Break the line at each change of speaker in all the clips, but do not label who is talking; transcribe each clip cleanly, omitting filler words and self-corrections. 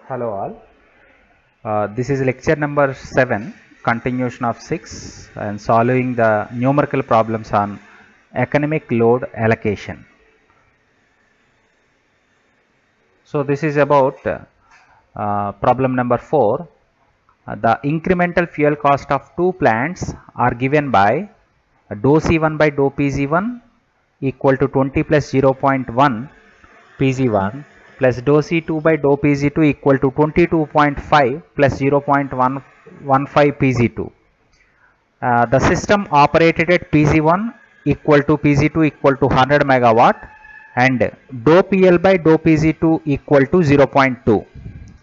Hello all. This is lecture number 7, continuation of 6, and solving the numerical problems on economic load allocation. So this is about problem number 4. The incremental fuel cost of two plants are given by dou C1 by dou Pg1 equal to 20 plus 0.1 Pg1 plus dou C2 by dou Pg2 equal to 22.5 plus 0.115 Pg2. The system operated at Pg1 equal to Pg2 equal to 100 megawatt and dou PL by dou Pg2 equal to 0.2.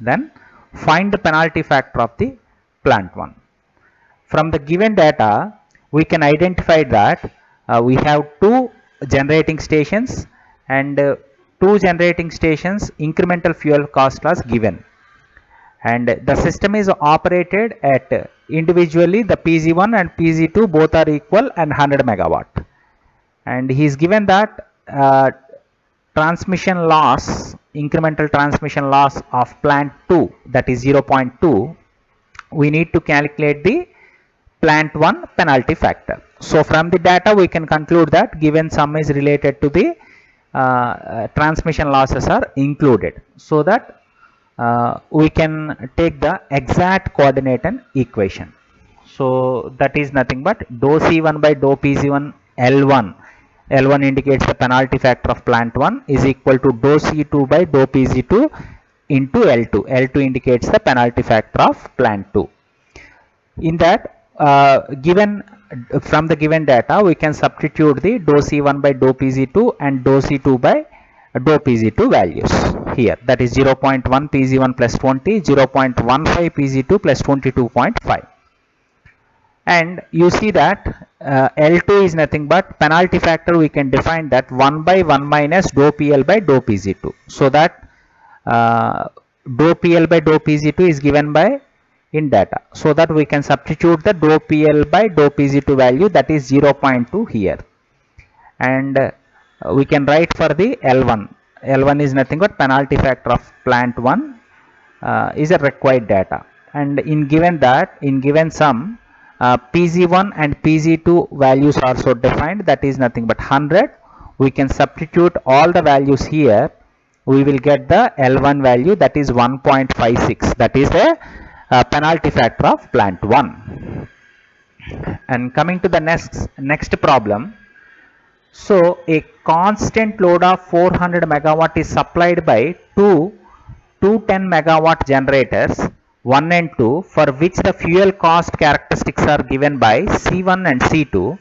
Then find the penalty factor of the plant 1. From the given data, we can identify that we have two generating stations and two generating stations incremental fuel cost was given, and the system is operated at individually the Pg1 and Pg2 both are equal and 100 megawatt, and he is given that transmission loss, incremental transmission loss of plant 2, that is 0.2. we need to calculate the plant 1 penalty factor. So from the data we can conclude that given sum is related to the transmission losses are included, so that we can take the exact coordinate and equation. So that is nothing but dou C1 by dou Pg1 L1. L1 indicates the penalty factor of plant 1 is equal to dou C2 by dou Pg2 into L2. L2 indicates the penalty factor of plant 2. In that given from the given data we can substitute the dou C1 by dou Pg2 and dou C2 by dou Pg2 values here, that is 0.1 Pg1 plus 20, 0.15 Pg2 plus 22.5, and you see that L2 is nothing but penalty factor. We can define that 1 by 1 minus dou PL by dou Pg2, so that dou PL by dou Pg2 is given by in data, so that we can substitute the dou PL by dou Pg2 value, that is 0.2 here, and we can write for the L1. L1 is nothing but penalty factor of plant 1 is a required data, and in given sum Pg1 and Pg2 values are also defined, that is nothing but 100. We can substitute all the values here, we will get the L1 value, that is 1.56, that is the penalty factor of plant 1. And coming to the next problem. So a constant load of 400 megawatt is supplied by two 210 megawatt generators 1 and 2, for which the fuel cost characteristics are given by C1 and C2.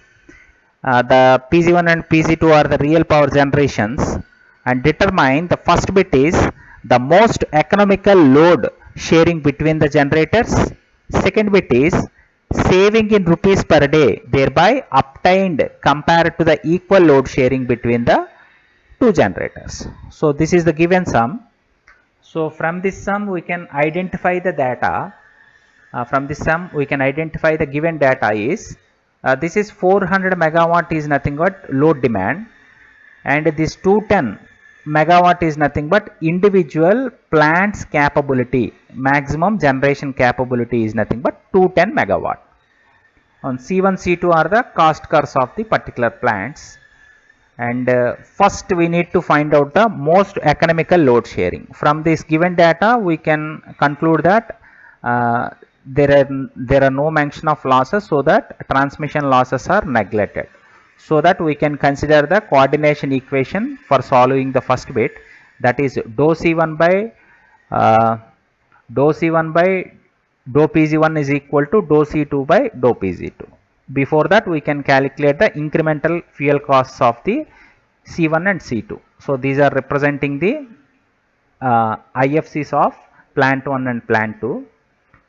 The Pg1 and Pg2 are the real power generations, and determine the first bit is the most economical load sharing between the generators. Second bit is saving in rupees per day thereby obtained compared to the equal load sharing between the two generators. So this is the given sum. So from this sum we can identify the data. From this sum we can identify the given data is this is 400 megawatt is nothing but load demand, and this 210 megawatt is nothing but individual plants capability, maximum generation capability is nothing but 210 megawatt. On C1 C2 are the cost curves of the particular plants, and first we need to find out the most economical load sharing. From this given data we can conclude that there are no mention of losses, so that transmission losses are neglected, so that we can consider the coordination equation for solving the first bit, that is dou C1 by dou Pg1 is equal to dou C2 by dou Pg2. Before that we can calculate the incremental fuel costs of the C1 and C2. So these are representing the IFCs of plant 1 and plant 2.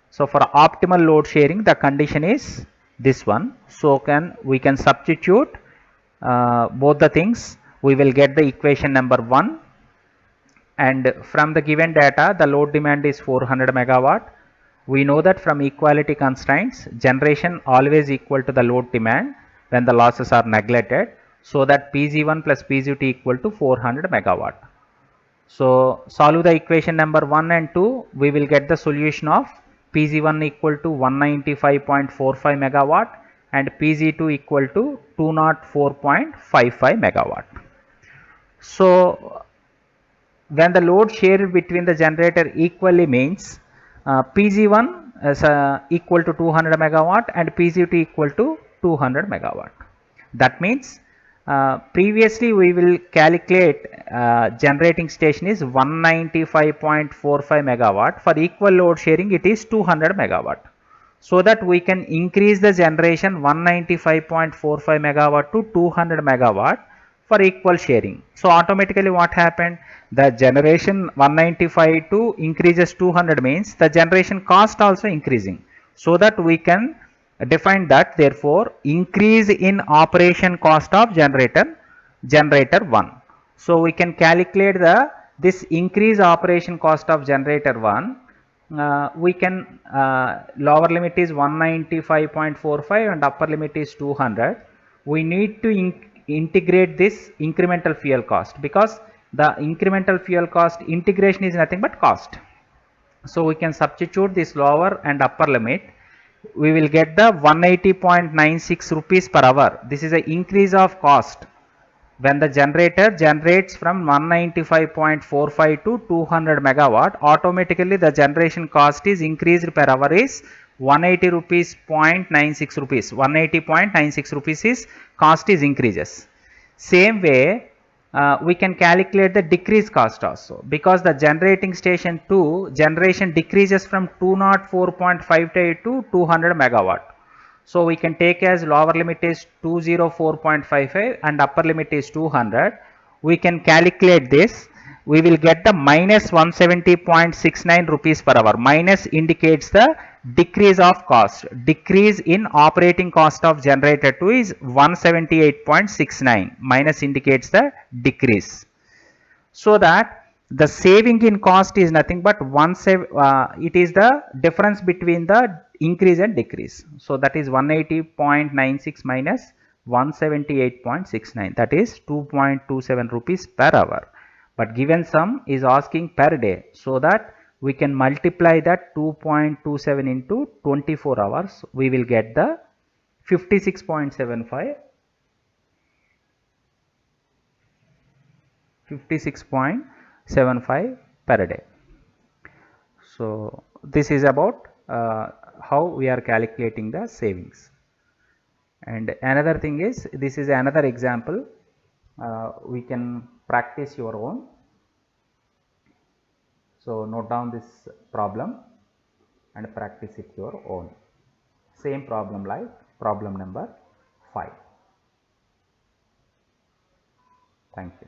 So for optimal load sharing the condition is this one. So we can substitute both the things, we will get the equation number 1, and from the given data the load demand is 400 megawatt. We know that from equality constraints generation always equal to the load demand when the losses are neglected, so that Pg1 plus Pg2 equal to 400 megawatt. So solve the equation number 1 and 2, we will get the solution of Pg1 equal to 195.45 megawatt and Pg2 equal to 204.55 megawatt. So when the load shared between the generator equally means Pg1 is equal to 200 megawatt and Pg2 equal to 200 megawatt. That means previously we will calculate generating station is 195.45 megawatt. For equal load sharing it is 200 megawatt. So that we can increase the generation 195.45 megawatt to 200 megawatt for equal sharing. So automatically what happened? The generation 195 to increases 200 means the generation cost also increasing. So that we can define that, therefore increase in operation cost of generator 1. So we can calculate this increase operation cost of generator 1. We can lower limit is 195.45 and upper limit is 200. We need to integrate this incremental fuel cost, because the incremental fuel cost integration is nothing but cost. So we can substitute this lower and upper limit. We will get the 180.96 rupees per hour. This is an increase of cost. When the generator generates from 195.45 to 200 megawatt, automatically the generation cost is increased per hour is 180 rupees 0.96 rupees. 180.96 rupees is cost is increases. Same way we can calculate the decrease cost also, because the generating station 2 generation decreases from 204.58 to 200 megawatt. So we can take as lower limit is 204.55 and upper limit is 200. We can calculate this. We will get the minus 170.69 rupees per hour. Minus indicates the decrease of cost. Decrease in operating cost of generator 2 is 178.69. Minus indicates the decrease. So that the saving in cost is nothing but it is the difference between the increase and decrease. So that is 180.96 minus 178.69, that is 2.27 rupees per hour. But given sum is asking per day, so that we can multiply that 2.27 into 24 hours. We will get the 56.75 per day. So this is about how we are calculating the savings. And another thing is, this is another example. We can practice your own. So note down this problem and practice it your own. Same problem like problem number 5. Thank you.